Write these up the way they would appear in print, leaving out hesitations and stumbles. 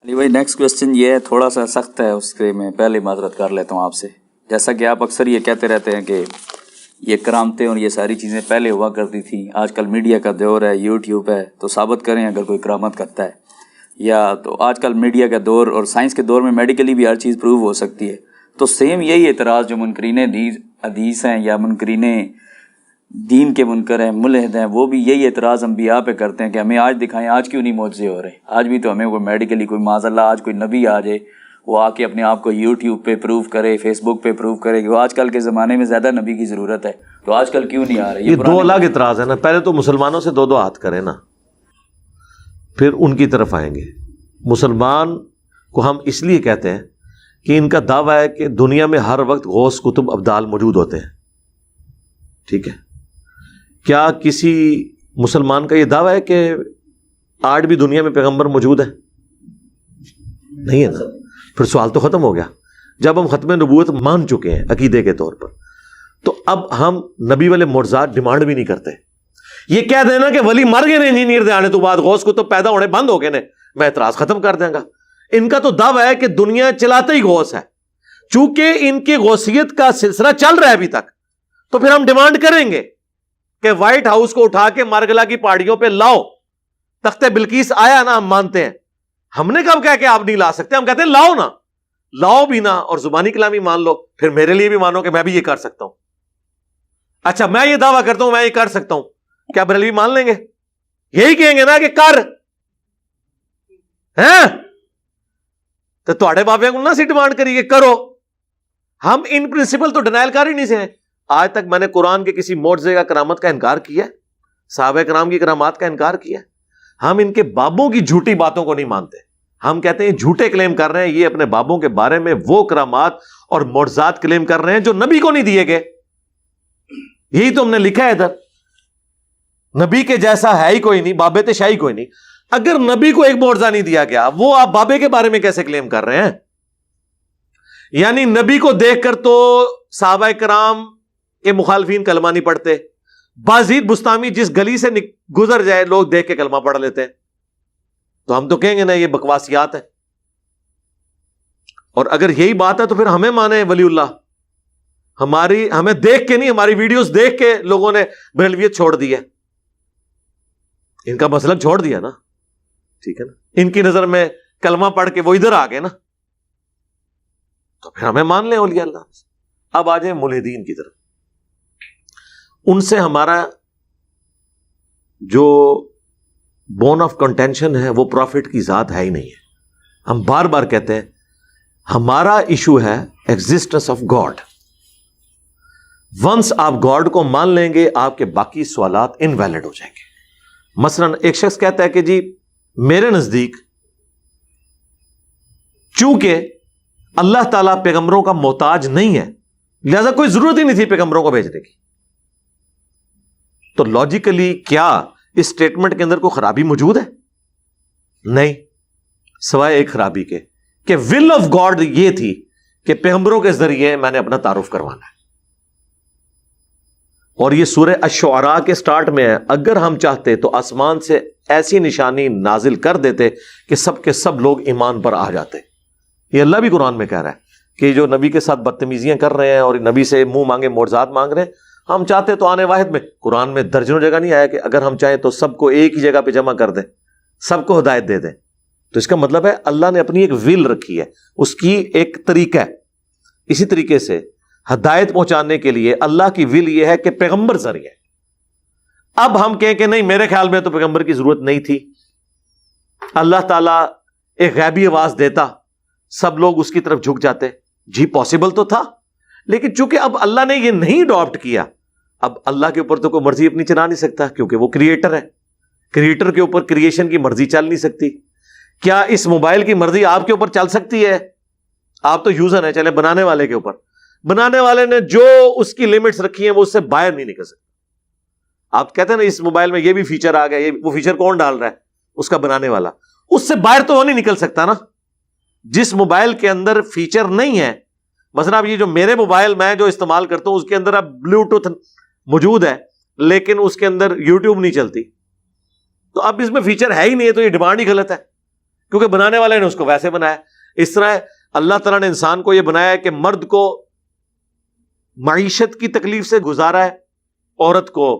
علی بھائی next question یہ ہے، تھوڑا سا سخت ہے، اس کے میں پہلے معذرت کر لیتا ہوں آپ سے. جیسا کہ آپ اکثر یہ کہتے رہتے ہیں کہ یہ کرامتیں اور یہ ساری چیزیں پہلے ہوا کرتی تھیں، آج کل میڈیا کا دور ہے، یوٹیوب ہے، تو ثابت کریں اگر کوئی کرامت کرتا ہے. یا تو آج کل میڈیا کا دور اور سائنس کے دور میں میڈیکلی بھی ہر چیز پروو ہو سکتی ہے. تو سیم یہی اعتراض جو منکرین حدیث ہیں یا منکرین دین کے منکر ہیں، ملحد ہیں، وہ بھی یہی اعتراض انبیاء پہ کرتے ہیں کہ ہمیں آج دکھائیں، آج کیوں نہیں معجزے ہو رہے. آج بھی تو ہمیں کوئی میڈیکلی کوئی معاذ اللہ آج کوئی نبی آ جائے، وہ آ کے اپنے آپ کو یوٹیوب پہ پروو کرے، فیس بک پہ پروو کرے کہ وہ آج کل کے زمانے میں زیادہ نبی کی ضرورت ہے، تو آج کل کیوں نہیں آ رہے. یہ دو الگ اعتراض ہے نا. پہلے تو مسلمانوں سے دو ہاتھ کریں نا، پھر ان کی طرف آئیں گے. مسلمان کو ہم اس لیے کہتے ہیں کہ ان کا دعویٰ ہے کہ دنیا میں ہر وقت غوث کتب ابدال موجود ہوتے ہیں. ٹھیک ہے، کیا کسی مسلمان کا یہ دعویٰ ہے کہ آج بھی دنیا میں پیغمبر موجود ہے؟ نہیں ہے نا. پھر سوال تو ختم ہو گیا. جب ہم ختم نبوت مان چکے ہیں عقیدے کے طور پر، تو اب ہم نبی والے معجزات ڈیمانڈ بھی نہیں کرتے. یہ کہہ دینا کہ ولی مر گئے نے انجینئر دے آنے تو بعد غوث کتب پیدا ہونے بند ہو گئے نے، میں اعتراض ختم کر دیں گا. ان کا تو دعویٰ ہے کہ دنیا چلاتا ہی غوث ہے. چونکہ ان کی غوثیت کا سلسلہ چل رہا ہے ابھی تک، تو پھر ہم ڈیمانڈ کریں گے کہ وائٹ ہاؤس کو اٹھا کے مارگلا کی پہاڑیوں پہ لاؤ. تخت بلقیس آیا نا، ہم مانتے ہیں. ہم نے کب کہا کہ آپ نہیں لا سکتے؟ ہم کہتے ہیں لاؤ نا، لاؤ بھی نا، اور زبانی کلامی مان لو. پھر میرے لیے بھی مانو کہ میں بھی یہ کر سکتا ہوں. اچھا میں یہ دعویٰ کرتا ہوں میں یہ کر سکتا ہوں، کیا بریلوی مان لیں گے؟ یہی کہیں گے نا کہ کر ہیں تو تھوڑے بابے کو نہ سی ڈیمانڈ کریے کرو. ہم ان پرنسپل تو ڈینائل کر ہی نہیں سے. آج تک میں نے قرآن کے کسی معجزے کا کرامت کا انکار کیا، صحابہ کرام کی کرامات کا انکار کیا. ہم ان کے بابوں کی جھوٹی باتوں کو نہیں مانتے. ہم کہتے ہیں جھوٹے کلیم کر رہے ہیں، یہ اپنے بابوں کے بارے میں وہ کرامات اور معجزات کلیم کر رہے ہیں جو نبی کو نہیں دیے گئے. یہی تو ہم نے لکھا ہے ادھر، نبی کے جیسا ہے ہی کوئی نہیں، بابے تے شاہی کوئی نہیں. اگر نبی کو ایک معجزہ نہیں دیا گیا، وہ آپ بابے کے بارے میں کیسے کلیم کر رہے ہیں؟ یعنی نبی کو دیکھ کر تو صحابہ کرام کے مخالفین کلمہ نہیں پڑھتے. بازید بستامی جس گلی سے گزر جائے لوگ دیکھ کے کلمہ پڑھ لیتے ہیں. تو ہم تو کہیں گے نا یہ بکواسیات ہے. اور اگر یہی بات ہے تو پھر ہمیں مانے ولی اللہ. ہمیں دیکھ کے نہیں، ہماری ویڈیوز دیکھ کے لوگوں نے بریلویت چھوڑ دی ہے، ان کا مسلک چھوڑ دیا نا. ٹھیک ہے نا، ان کی نظر میں کلمہ پڑھ کے وہ ادھر آ گئے نا، تو پھر ہمیں مان لیں اولیاء اللہ. اب آ جائیں ملحدین کی طرف. ان سے ہمارا جو بون آف کنٹینشن ہے وہ پروفٹ کی ذات ہے ہی نہیں ہے. ہم بار بار کہتے ہیں ہمارا ایشو ہے ایگزسٹنس آف گاڈ. ونس آپ گاڈ کو مان لیں گے آپ کے باقی سوالات انویلڈ ہو جائیں گے. مثلا ایک شخص کہتا ہے کہ جی میرے نزدیک چونکہ اللہ تعالیٰ پیغمبروں کا محتاج نہیں ہے لہذا کوئی ضرورت ہی نہیں تھی پیغمبروں کو بھیجنے کی. تو لاجیکلی کیا اس سٹیٹمنٹ کے اندر کوئی خرابی موجود ہے؟ نہیں، سوائے ایک خرابی کے کہ ول آف گاڈ یہ تھی کہ پیغمبروں کے ذریعے میں نے اپنا تعارف کروانا ہے. اور یہ سورہ الشعراء کے سٹارٹ میں ہے. اگر ہم چاہتے تو آسمان سے ایسی نشانی نازل کر دیتے کہ سب کے سب لوگ ایمان پر آ جاتے. یہ اللہ بھی قرآن میں کہہ رہا ہے کہ جو نبی کے ساتھ بدتمیزیاں کر رہے ہیں اور نبی سے منہ مانگے معجزات مانگ رہے ہیں، ہم چاہتے تو آنے واحد میں قرآن میں درجنوں جگہ نہیں آیا کہ اگر ہم چاہیں تو سب کو ایک ہی جگہ پہ جمع کر دیں، سب کو ہدایت دے دیں. تو اس کا مطلب ہے اللہ نے اپنی ایک ول رکھی ہے، اس کی ایک طریقہ ہے. اسی طریقے سے ہدایت پہنچانے کے لیے اللہ کی ول یہ ہے کہ پیغمبر ذریعے. اب ہم کہیں کہ نہیں میرے خیال میں تو پیغمبر کی ضرورت نہیں تھی، اللہ تعالیٰ ایک غیبی آواز دیتا سب لوگ اس کی طرف جھک جاتے. جی پاسبل تو تھا، لیکن چونکہ اب اللہ نے یہ نہیں اڈاپٹ کیا، اب اللہ کے اوپر تو کوئی مرضی اپنی چلا نہیں سکتا کیونکہ وہ کریٹر ہے. کریٹر کے اوپر کریشن کی مرضی چل نہیں سکتی. کیا اس موبائل کی مرضی آپ کے اوپر چل سکتی ہے؟ آپ تو یوزر ہیں، چلے بنانے والے کے اوپر. بنانے والے نے جو اس کی لمٹس رکھی ہیں وہ اس سے باہر نہیں نکل سکتا. آپ کہتے ہیں نا اس موبائل میں یہ بھی فیچر آ گیا، وہ فیچر کون ڈال رہا ہے؟ اس کا بنانے والا. اس سے باہر تو وہ نہیں نکل سکتا نا. جس موبائل کے اندر فیچر نہیں ہے، مثلا اب یہ جو میرے موبائل میں جو استعمال کرتا ہوں اس کے اندر اب بلوٹوتھ موجود ہے لیکن اس کے اندر یوٹیوب نہیں چلتی، تو اب اس میں فیچر ہے ہی نہیں ہے، تو یہ ڈیمانڈ ہی غلط ہے. کیونکہ بنانے والے نے اس کو ویسے بنایا. اس طرح اللہ تعالیٰ نے انسان کو یہ بنایا ہے کہ مرد کو معیشت کی تکلیف سے گزارا ہے, عورت کو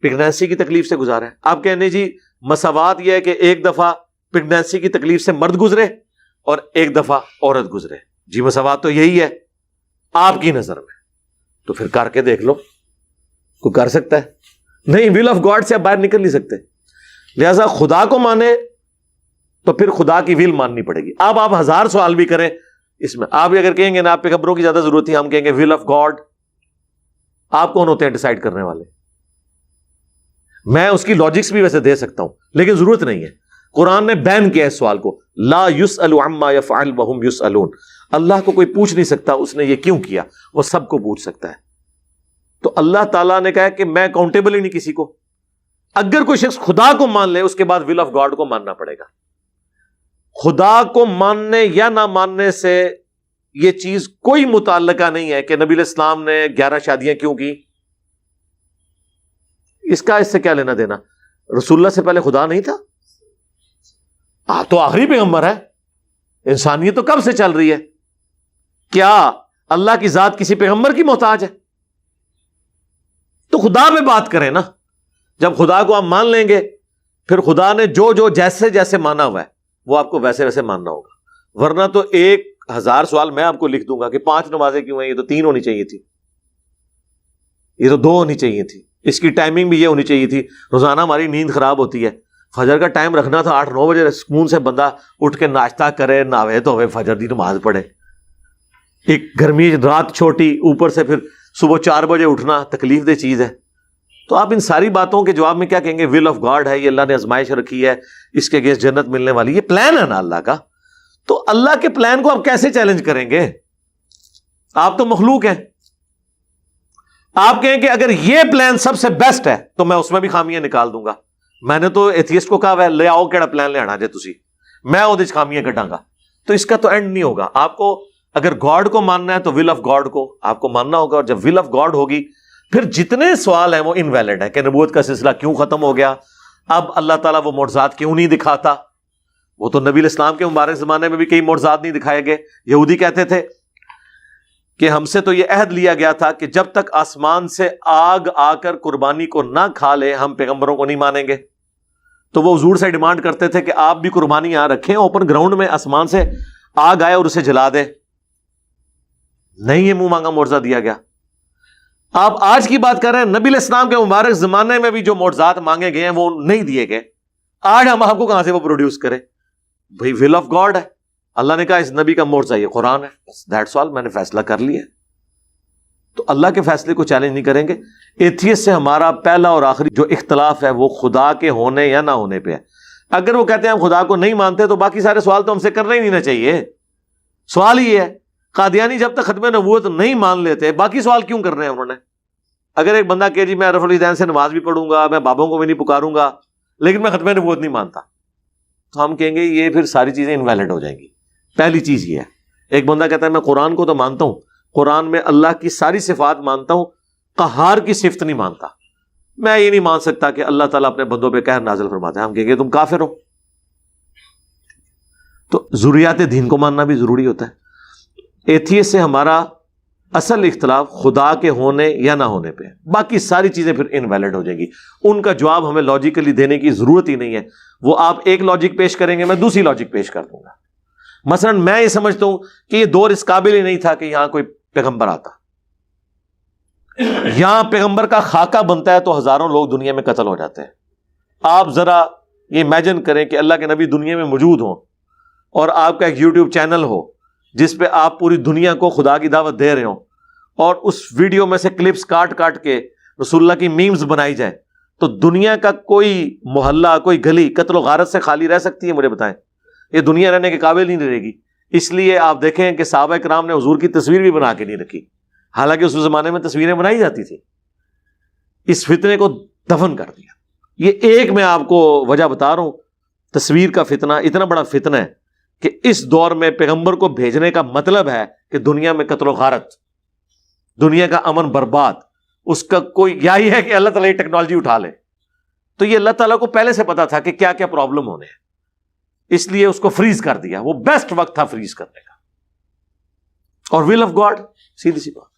پریگنینسی کی تکلیف سے گزارا ہے. آپ کہنے جی مساوات یہ ہے کہ ایک دفعہ پریگنینسی کی تکلیف سے مرد گزرے اور ایک دفعہ عورت گزرے. جی مساوات تو یہی ہے آپ کی نظر میں, تو پھر کر کے دیکھ لو. کوئی کر سکتا ہے؟ نہیں, ول آف گاڈ سے آپ باہر نکل نہیں سکتے. لہذا خدا کو مانے تو پھر خدا کی ول ماننی پڑے گی. اب آپ ہزار سوال بھی کریں اس میں, آپ اگر کہیں گے نا آپ پیغمبروں کی زیادہ ضرورت تھی, ہم کہیں گے ول آف گاڈ. آپ کون ہوتے ہیں ڈیسائیڈ کرنے والے؟ میں اس کی لاجکس بھی ویسے دے سکتا ہوں لیکن ضرورت نہیں ہے. قرآن نے بین کیا اس سوال کو, لا یسأل عما یفعل وہم یسألون. اللہ کو کوئی پوچھ نہیں سکتا اس نے یہ کیوں کیا, وہ سب کو پوچھ سکتا ہے. تو اللہ تعالیٰ نے کہا کہ میں اکاؤنٹیبل ہی نہیں کسی کو. اگر کوئی شخص خدا کو مان لے اس کے بعد ول آف گاڈ کو ماننا پڑے گا. خدا کو ماننے یا نہ ماننے سے یہ چیز کوئی متعلقہ نہیں ہے کہ نبی علیہ السلام نے 11 شادیاں کیوں کی. اس کا اس سے کیا لینا دینا؟ رسول اللہ سے پہلے خدا نہیں تھا؟ آپ تو آخری پیغمبر ہے. انسانیت تو کب سے چل رہی ہے؟ کیا اللہ کی ذات کسی پیغمبر کی محتاج ہے؟ تو خدا پہ بات کریں نا. جب خدا کو آپ مان لیں گے پھر خدا نے جو جو جیسے جیسے مانا ہوا ہے وہ آپ کو ویسے ویسے ماننا ہوگا. ورنہ تو 1000 سوال میں آپ کو لکھ دوں گا کہ 5 نمازیں کیوں ہیں, یہ تو 3 ہونی چاہیے تھی, یہ تو 2 ہونی چاہیے تھی, اس کی ٹائمنگ بھی یہ ہونی چاہیے تھی. روزانہ ہماری نیند خراب ہوتی ہے, فجر کا ٹائم رکھنا تھا 8-9 بجے, سکون سے بندہ اٹھ کے ناشتہ کرے, نہوے دھوے, فجر دی نماز پڑھے. ایک گرمی رات چھوٹی, اوپر سے پھر صبح 4 بجے اٹھنا تکلیف دہ چیز ہے. تو آپ ان ساری باتوں کے جواب میں کیا کہیں گے؟ ول آف گاڈ ہے, یہ اللہ نے آزمائش رکھی ہے, اس کے اگینسٹ جنت ملنے والی, یہ پلان ہے نا اللہ کا. تو اللہ کے پلان کو آپ کیسے چیلنج کریں گے؟ آپ تو مخلوق ہیں. آپ کہیں کہ اگر یہ پلان سب سے بیسٹ ہے تو میں اس میں بھی خامیاں نکال دوں گا. میں نے تو ایتھیسٹ کو کہا لے آؤ کیڑا پلان لے آنا جے تسی, میں وہ خامیاں کٹاں گا. تو اس کا تو اینڈ نہیں ہوگا. آپ کو اگر گاڈ کو ماننا ہے تو ول آف گاڈ کو آپ کو ماننا ہوگا, اور جب ول آف گاڈ ہوگی پھر جتنے سوال ہیں وہ انویلڈ ہے کہ نبوت کا سلسلہ کیوں ختم ہو گیا, اب اللہ تعالیٰ وہ معجزات کیوں نہیں دکھاتا. وہ تو نبی علیہ السلام کے مبارک زمانے میں بھی کئی معجزات نہیں دکھائے گئے. یہودی کہتے تھے کہ ہم سے تو یہ عہد لیا گیا تھا کہ جب تک آسمان سے آگ آ کر قربانی کو نہ کھا لے ہم پیغمبروں کو نہیں مانیں گے. تو وہ حضور سے ڈیمانڈ کرتے تھے کہ آپ بھی قربانی یہاں رکھیں, اوپن گراؤنڈ میں آسمان سے آگ آئے اور اسے جلا دیں. نہیں, یہ منہ مانگا معجزہ دیا گیا. آپ آج کی بات کر رہے ہیں, نبی علیہ السلام کے مبارک زمانے میں بھی جو معجزات مانگے گئے ہیں وہ نہیں دیے گئے. آج ہم آپ کو کہاں سے وہ پروڈیوس کرے؟ بھئی ول آف گاڈ ہے. اللہ نے کہا اس نبی کا معجزہ یہ قرآن ہے, بس دیٹس آل, میں نے فیصلہ کر لیا. تو اللہ کے فیصلے کو چیلنج نہیں کریں گے. ایتھیسٹ سے ہمارا پہلا اور آخری جو اختلاف ہے وہ خدا کے ہونے یا نہ ہونے پہ ہے. اگر وہ کہتے ہیں ہم خدا کو نہیں مانتے تو باقی سارے سوال تو ہم سے کرنا ہی نہیں چاہیے. سوال ہی ہے, قادیانی جب تک ختم نبوت نہیں مان لیتے باقی سوال کیوں کر رہے ہیں انہوں نے؟ اگر ایک بندہ کہ جی میں رفع الیدین سے نماز بھی پڑھوں گا, میں بابوں کو بھی نہیں پکاروں گا, لیکن میں ختم نبوت نہیں مانتا, تو ہم کہیں گے یہ پھر ساری چیزیں انویلڈ ہو جائیں گی. پہلی چیز یہ ہے. ایک بندہ کہتا ہے میں قرآن کو تو مانتا ہوں, قرآن میں اللہ کی ساری صفات مانتا ہوں, قہار کی صفت نہیں مانتا. میں یہ نہیں مان سکتا کہ اللہ تعالیٰ اپنے بندوں پہ قہر نازل فرماتا ہے. ہم کہیں گے تم کافر ہو. تو ضروریات دین کو ماننا بھی ضروری ہوتا ہے. ایتھیسٹ سے ہمارا اصل اختلاف خدا کے ہونے یا نہ ہونے پہ, باقی ساری چیزیں پھر انویلڈ ہو جائیں گی. ان کا جواب ہمیں لاجیکلی دینے کی ضرورت ہی نہیں ہے. وہ آپ ایک لاجک پیش کریں گے, میں دوسری لاجک پیش کر دوں گا. مثلا میں یہ سمجھتا ہوں کہ یہ دور اس قابل ہی نہیں تھا کہ یہاں کوئی پیغمبر آتا. یہاں پیغمبر کا خاکہ بنتا ہے تو ہزاروں لوگ دنیا میں قتل ہو جاتے ہیں. آپ ذرا یہ امیجن کریں کہ اللہ کے نبی دنیا میں موجود ہوں اور آپ کا ایک یوٹیوب چینل ہو جس پہ آپ پوری دنیا کو خدا کی دعوت دے رہے ہوں, اور اس ویڈیو میں سے کلپس کاٹ کاٹ کے رسول اللہ کی میمز بنائی جائے, تو دنیا کا کوئی محلہ, کوئی گلی قتل و غارت سے خالی رہ سکتی ہے؟ مجھے بتائیں. یہ دنیا رہنے کے قابل نہیں رہے گی. اس لیے آپ دیکھیں کہ صحابہ کرام نے حضور کی تصویر بھی بنا کے نہیں رکھی, حالانکہ اس زمانے میں تصویریں بنائی جاتی تھی. اس فتنے کو دفن کر دیا. یہ ایک میں آپ کو وجہ بتا رہا ہوں. تصویر کا فتنہ اتنا بڑا فتنہ ہے کہ اس دور میں پیغمبر کو بھیجنے کا مطلب ہے کہ دنیا میں قتل و غارت, دنیا کا امن برباد. اس کا کوئی یہی ہے کہ اللہ تعالیٰ یہ ٹیکنالوجی اٹھا لے. تو یہ اللہ تعالیٰ کو پہلے سے پتا تھا کہ کیا کیا پرابلم ہونے ہیں. اس لیے اس کو فریز کر دیا. وہ بیسٹ وقت تھا فریز کرنے کا. اور ول آف گاڈ سیدھی سی بات.